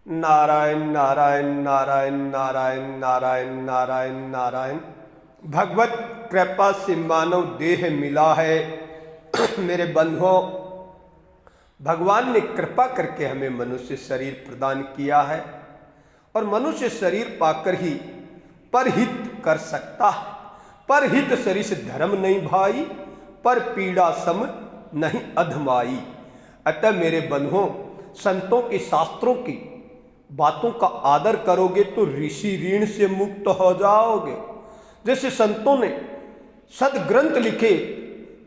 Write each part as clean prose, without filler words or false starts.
नारायण नारायण नारायण नारायण नारायण नारायण नारायण। भगवत कृपा से मानव देह मिला है। मेरे बंधुओं, भगवान ने कृपा करके हमें मनुष्य शरीर प्रदान किया है और मनुष्य शरीर पाकर ही परहित कर सकता है। परहित सरिस धर्म नहीं भाई, पर पीड़ा सम नहीं अधमाई। अतः मेरे बंधुओं, संतों की शास्त्रों की बातों का आदर करोगे तो ऋषि ऋण से मुक्त हो जाओगे। जैसे संतों ने सदग्रंथ लिखे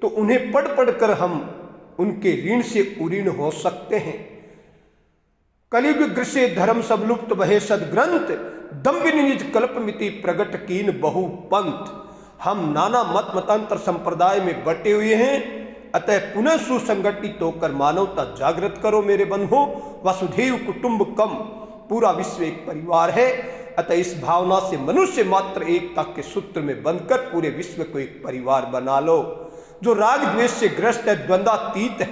तो उन्हें पढ़ पढ़कर हम उनके ऋण से उऋण हो सकते हैं। कलियुग ग्रसे धर्म सब लुप्त बहे सदग्रंथ, दम्भ निज कल्पमिति प्रगट कीन बहु पंथ। हम नाना मत मतांतर संप्रदाय में बटे हुए हैं, अतः पुनः सुसंगठित होकर मानवता जागृत करो। मेरे बंधुओं, वसुधैव कुटुंबकम, पूरा विश्व एक परिवार है। अतः इस भावना से मनुष्य मात्र एकता के सूत्र में बंधकर पूरे विश्व को एक परिवार बना लो। जो राग द्वेष से ग्रस्त है, द्वंद्वातीत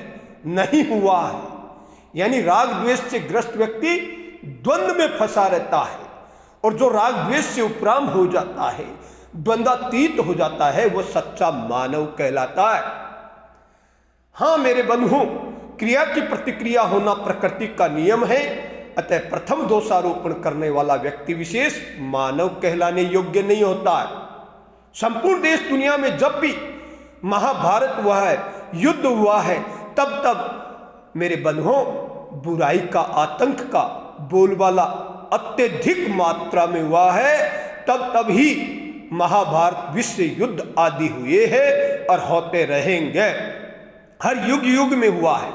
नहीं हुआ है, यानी राग द्वेष से ग्रस्त व्यक्ति द्वंद्व में फंसा रहता है, और जो राग द्वेष से उपराम हो जाता है, द्वंद्वातीत हो जाता है, वो सच्चा मानव कहलाता है। हाँ मेरे बंधुओं, क्रिया की प्रतिक्रिया होना प्रकृति का नियम है। अतः प्रथम दोषारोपण करने वाला व्यक्ति विशेष मानव कहलाने योग्य नहीं होता है। संपूर्ण देश दुनिया में जब भी महाभारत हुआ है, युद्ध हुआ है, तब तब मेरे बंधुओं बुराई का, आतंक का बोलबाला अत्यधिक मात्रा में हुआ है। तब ही महाभारत विश्व युद्ध आदि हुए हैं और होते रहेंगे, हर युग युग में हुआ है।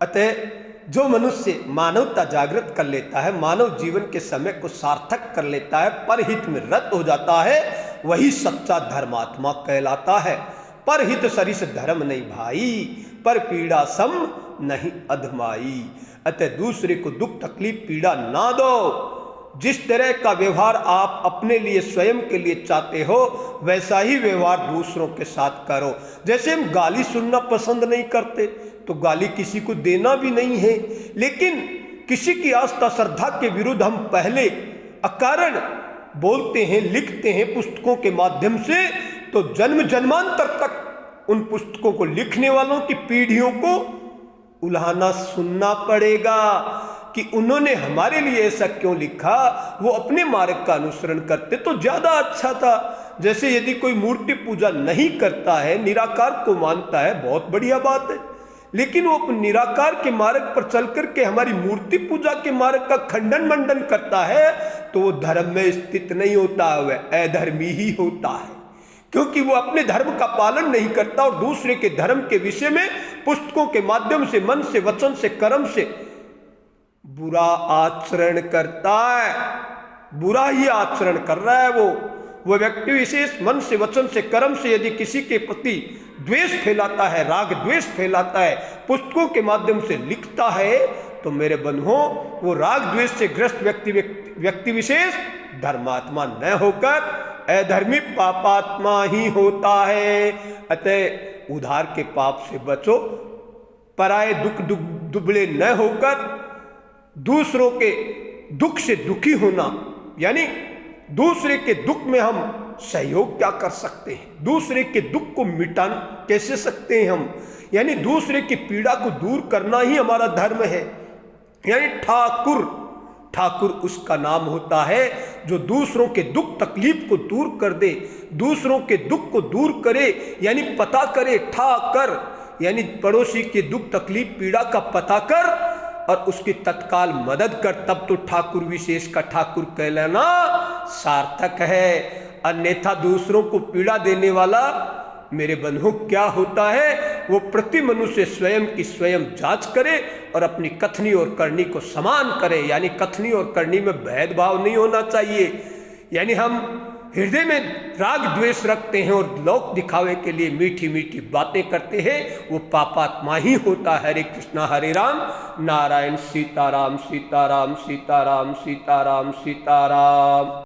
अतः जो मनुष्य मानवता जागृत कर लेता है, मानव जीवन के समय को सार्थक कर लेता है, परहित में रत हो जाता है, वही सच्चा धर्मात्मा कहलाता है। परहित सरिस धर्म नहीं भाई, पर पीड़ा सम नहीं अधमाई। अतः दूसरे को दुख तकलीफ पीड़ा ना दो। जिस तरह का व्यवहार आप अपने लिए स्वयं के लिए चाहते हो, वैसा ही व्यवहार दूसरों के साथ करो। जैसे हम गाली सुनना पसंद नहीं करते तो गाली किसी को देना भी नहीं है, लेकिन किसी की आस्था श्रद्धा के विरुद्ध हम पहले अकारण बोलते हैं, लिखते हैं पुस्तकों के माध्यम से, तो जन्म जन्मांतर तक उन पुस्तकों को लिखने वालों की पीढ़ियों को उल्हाना सुनना पड़ेगा कि उन्होंने हमारे लिए ऐसा क्यों लिखा। वो अपने मार्ग का अनुसरण करते तो ज्यादा अच्छा था। जैसे यदि कोई मूर्ति पूजा नहीं करता है, निराकार को मानता है, बहुत बढ़िया बात है, लेकिन वो निराकार के मार्ग पर चल करके हमारी मूर्ति पूजा के मार्ग का खंडन मंडन करता है, तो वो धर्म में स्थित नहीं होता, वह अधर्मी ही होता है, क्योंकि वो अपने धर्म का पालन नहीं करता और दूसरे के धर्म के विषय में पुस्तकों के माध्यम से, मन से, वचन से, कर्म से बुरा आचरण करता है। बुरा ही आचरण कर रहा है वो व्यक्ति विशेष मन से, वचन से, कर्म से यदि किसी के प्रति द्वेष फैलाता है, राग द्वेष फैलाता है, पुस्तकों के माध्यम से लिखता है, तो मेरे बंधुओं वो राग द्वेष से ग्रस्त व्यक्ति विशेष धर्मात्मा न होकर अधर्मी पापात्मा ही होता है। अतः उधार के पाप से बचो, पराये दुख दुबले न होकर दूसरों के दुख से दुखी होना, यानी दूसरे के दुख में हम सहयोग क्या कर सकते हैं, दूसरे के दुख को मिटा कैसे सकते हैं हम, यानी दूसरे की पीड़ा को दूर करना ही हमारा धर्म है। यानी ठाकुर उसका नाम होता है जो दूसरों के दुख तकलीफ को दूर कर दे, दूसरों के दुख को दूर करे, यानी पता करे। ठाकर यानी पड़ोसी के दुख तकलीफ पीड़ा का पता कर और उसकी तत्काल मदद कर, तब तो ठाकुर विशेष का ठाकुर कहलाना सार्थक है। अन्यथा दूसरों को पीड़ा देने वाला मेरे बंधुओं क्या होता है, वो प्रति मनुष्य स्वयं की स्वयं जांच करे और अपनी कथनी और करनी को समान करे। यानी कथनी और करनी में भेदभाव नहीं होना चाहिए। यानी हम हृदय में राग द्वेष रखते हैं और लोक दिखावे के लिए मीठी मीठी बातें करते हैं, वो पापात्मा ही होता है। हरे कृष्णा हरे राम, नारायण सीताराम सीताराम सीताराम सीताराम सीताराम।